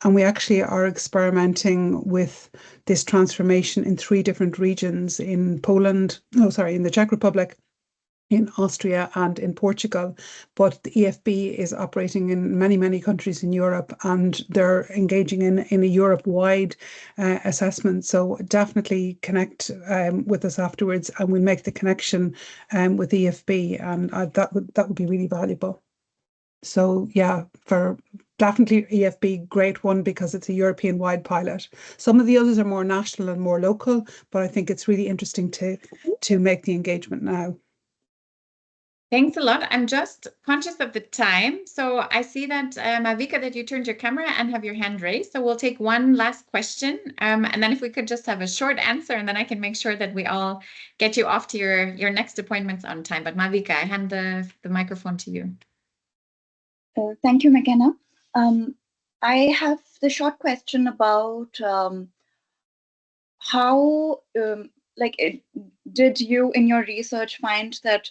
And we actually are experimenting with this transformation in 3 different regions in the Czech Republic, in Austria and in Portugal, but the EFB is operating in many, many countries in Europe, and they're engaging in a Europe-wide assessment. So definitely connect with us afterwards, and we'll make the connection with EFB, and that would be really valuable. So yeah, for definitely EFB, great one, because it's a European-wide pilot. Some of the others are more national and more local, but I think it's really interesting to make the engagement now. Thanks a lot. I'm just conscious of the time. So I see that, Malvika, that you turned your camera and have your hand raised. So we'll take one last question. And then if we could just have a short answer, and then I can make sure that we all get you off to your next appointments on time. But Malvika, I hand the microphone to you. Thank you, McKenna. I have the short question about how, did you in your research find that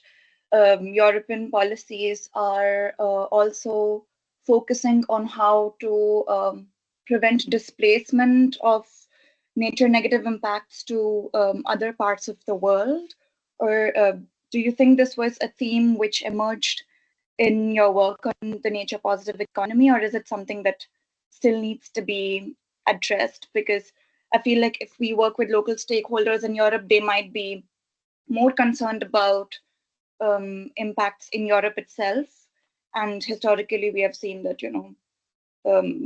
European policies are also focusing on how to prevent displacement of nature negative impacts to other parts of the world? Or do you think this was a theme which emerged in your work on the nature positive economy, or is it something that still needs to be addressed? Because I feel like if we work with local stakeholders in Europe, they might be more concerned about impacts in Europe itself. And historically, we have seen that,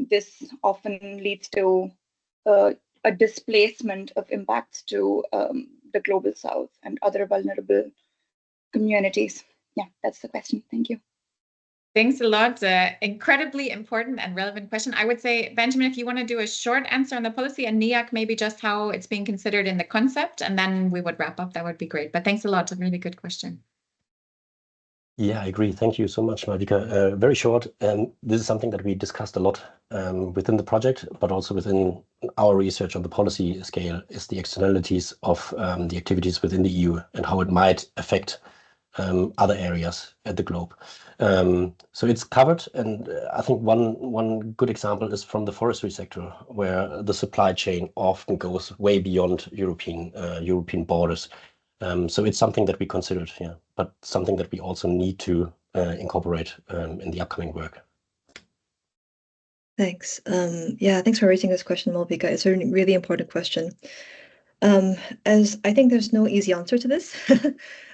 this often leads to a displacement of impacts to the global south and other vulnerable communities. Yeah, that's the question. Thank you. Thanks a lot. Incredibly important and relevant question. I would say, Benjamin, if you want to do a short answer on the policy, and Niak, maybe just how it's being considered in the concept, and then we would wrap up, that would be great. But thanks a lot. It's a really good question. Yeah, I agree. Thank you so much, Malvika. Very short. This is something that we discussed a lot within the project, but also within our research on the policy scale, is the externalities of the activities within the EU and how it might affect other areas at the globe. So it's covered, and I think one good example is from the forestry sector, where the supply chain often goes way beyond European borders. So it's something that we considered here, but something that we also need to incorporate in the upcoming work. Thanks. Yeah, thanks for raising this question, Malvika. It's a really important question. As I think there's no easy answer to this.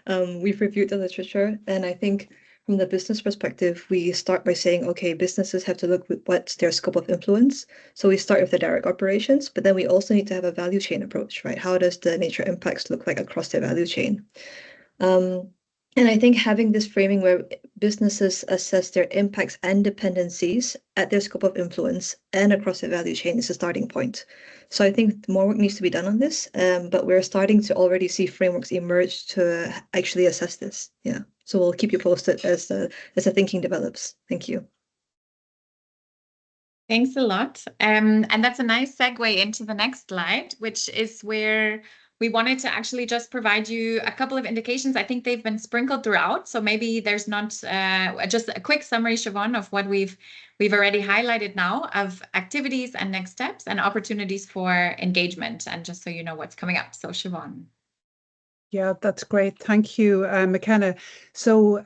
We've reviewed the literature, and I think from the business perspective, we start by saying, okay, businesses have to look at what's their scope of influence. So we start with the direct operations, but then we also need to have a value chain approach, right? How does the nature impacts look like across their value chain? And I think having this framing where businesses assess their impacts and dependencies at their scope of influence and across the value chain is a starting point. So I think more work needs to be done on this, but we're starting to already see frameworks emerge to actually assess this. Yeah, so we'll keep you posted as the thinking develops. Thank you. Thanks a lot. And that's a nice segue into the next slide, which is where we wanted to actually just provide you a couple of indications. I think they've been sprinkled throughout, so maybe there's not just a quick summary, Siobhan, of what we've already highlighted now of activities and next steps and opportunities for engagement, and just so you know what's coming up. So Siobhan. Yeah, that's great. Thank you, McKenna. So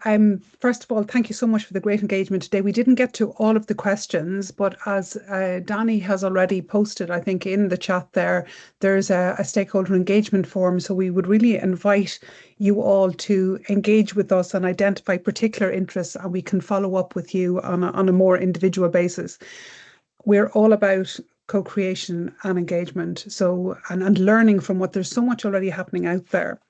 first of all, thank you so much for the great engagement today. We didn't get to all of the questions, but as Danny has already posted, I think in the chat there's a stakeholder engagement form. So we would really invite you all to engage with us and identify particular interests, and we can follow up with you on a more individual basis. We're all about co-creation and engagement, so and learning from what there's so much already happening out there.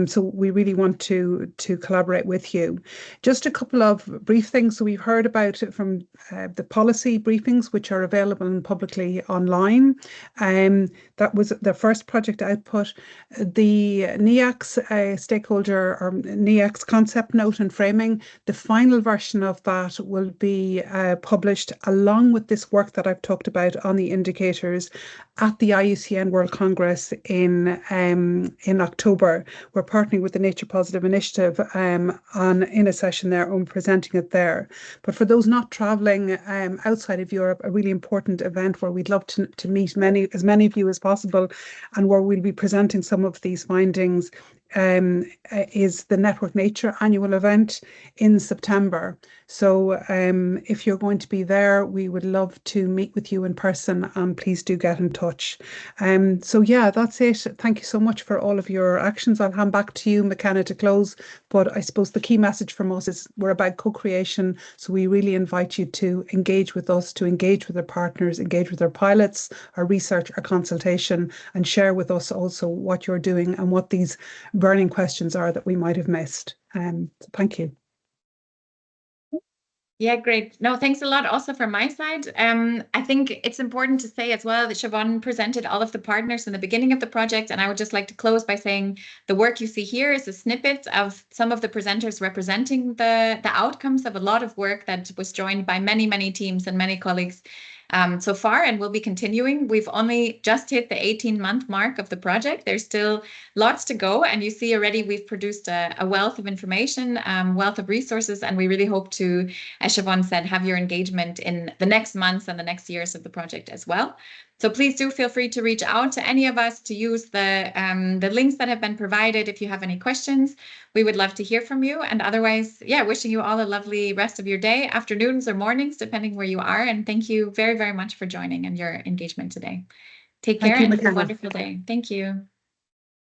So we really want to collaborate with you. Just a couple of brief things. So we've heard about it from the policy briefings, which are available and publicly online. That was the first project output. The NEAC's stakeholder or NEAC's concept note and framing, the final version of that will be published along with this work that I've talked about on the indicators at the IUCN World Congress in October. We're partnering with the Nature Positive Initiative in a session there and presenting it there. But for those not traveling outside of Europe, a really important event where we'd love to meet as many of you as possible, and where we'll be presenting some of these findings is the Network Nature annual event in September. So if you're going to be there, we would love to meet with you in person, and please do get in touch. So yeah, that's it. Thank you so much for all of your actions. I'll hand back to you, McKenna, to close. But I suppose the key message from us is we're about co-creation. So we really invite you to engage with us, to engage with our partners, engage with our pilots, our research, our consultation, and share with us also what you're doing and what these burning questions are that we might have missed. So thank you. Yeah, great. No, thanks a lot also from my side. I think it's important to say as well that Siobhan presented all of the partners in the beginning of the project, and I would just like to close by saying the work you see here is a snippet of some of the presenters representing the outcomes of a lot of work that was joined by many, many teams and many colleagues so far, and we'll be continuing. We've only just hit the 18-month mark of the project. There's still lots to go, and you see already we've produced a wealth of information, wealth of resources, and we really hope to, as Siobhan said, have your engagement in the next months and the next years of the project as well. So please do feel free to reach out to any of us, to use the links that have been provided if you have any questions. We would love to hear from you. And otherwise, yeah, wishing you all a lovely rest of your day, afternoons or mornings, depending where you are. And thank you very, very much for joining and your engagement today. Take care and have a wonderful day. Thank you.